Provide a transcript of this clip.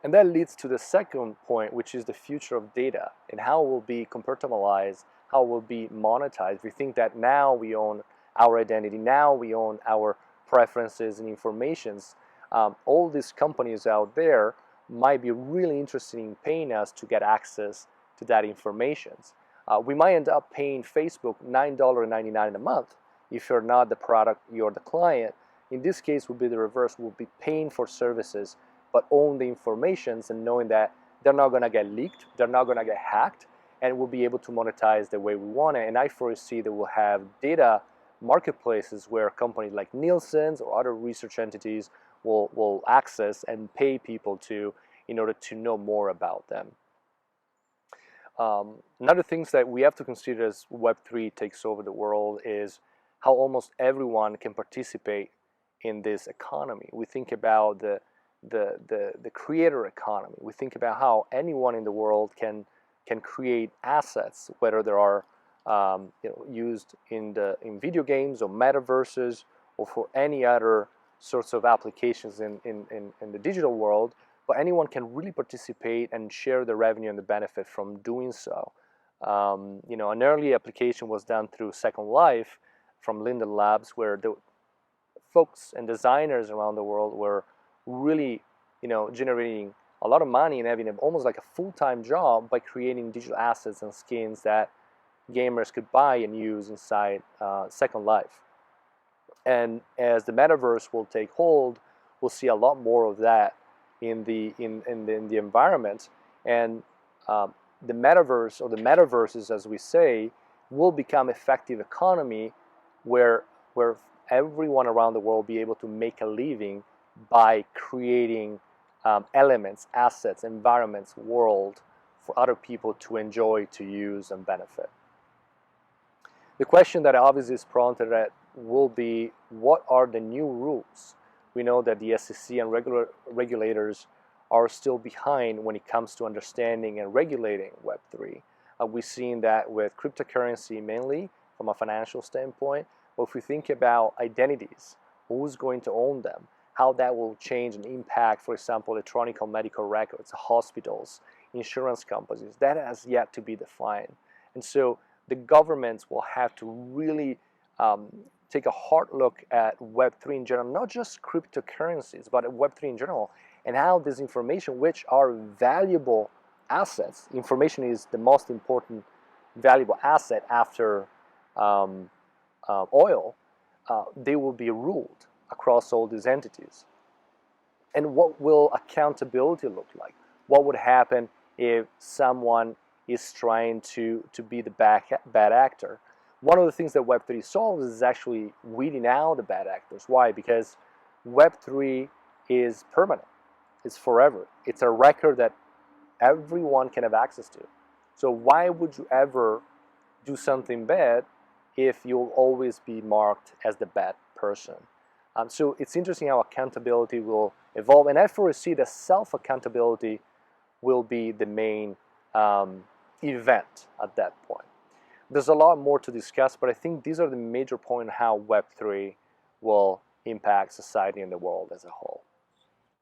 And that leads to the second point, which is the future of data and how it will be compartmentalized, how it will be monetized. We think that now we own our identity, now we own our preferences and informations. All these companies out there might be really interested in paying us to get access to that information. We might end up paying Facebook $9.99 a month if you're not the product, you're the client. In this case, would be the reverse. We'll be paying for services, but own the informations and knowing that they're not going to get leaked, they're not going to get hacked, and we'll be able to monetize the way we want it. And I foresee that we'll have data marketplaces where companies like Nielsen's or other research entities will access and pay people to in order to know more about them. Another things that we have to consider as Web3 takes over the world is how almost everyone can participate in this economy. We think about the creator economy. We think about how anyone in the world can create assets, whether they are used in video games or metaverses or for any other sorts of applications in the digital world. But anyone can really participate and share the revenue and the benefit from doing so. An early application was done through Second Life from Linden Labs, where the folks and designers around the world were really, generating a lot of money and having almost like a full-time job by creating digital assets and skins that gamers could buy and use inside Second Life. And as the metaverse will take hold, we'll see a lot more of that in the environment, and the metaverse, or the metaverses as we say, will become effective economy where everyone around the world will be able to make a living by creating elements, assets, environments, world for other people to enjoy, to use, and benefit. The question that obviously is prompted at will be, what are the new rules? We know that the SEC and regulators are still behind when it comes to understanding and regulating Web3. We've seen that with cryptocurrency mainly from a financial standpoint. But if we think about identities, who's going to own them, how that will change and impact, for example, electronic medical records, hospitals, insurance companies, that has yet to be defined. And so the governments will have to really take a hard look at Web3 in general, not just cryptocurrencies, but Web3 in general, and how this information, which are valuable assets, information is the most important valuable asset after oil, they will be ruled across all these entities. And what will accountability look like? What would happen if someone is trying to be the bad actor? One of the things that Web3 solves is actually weeding out the bad actors. Why? Because Web3 is permanent. It's forever. It's a record that everyone can have access to. So why would you ever do something bad if you'll always be marked as the bad person? So it's interesting how accountability will evolve. And I foresee that self-accountability will be the main event at that point. There's a lot more to discuss, but I think these are the major points how Web3 will impact society and the world as a whole.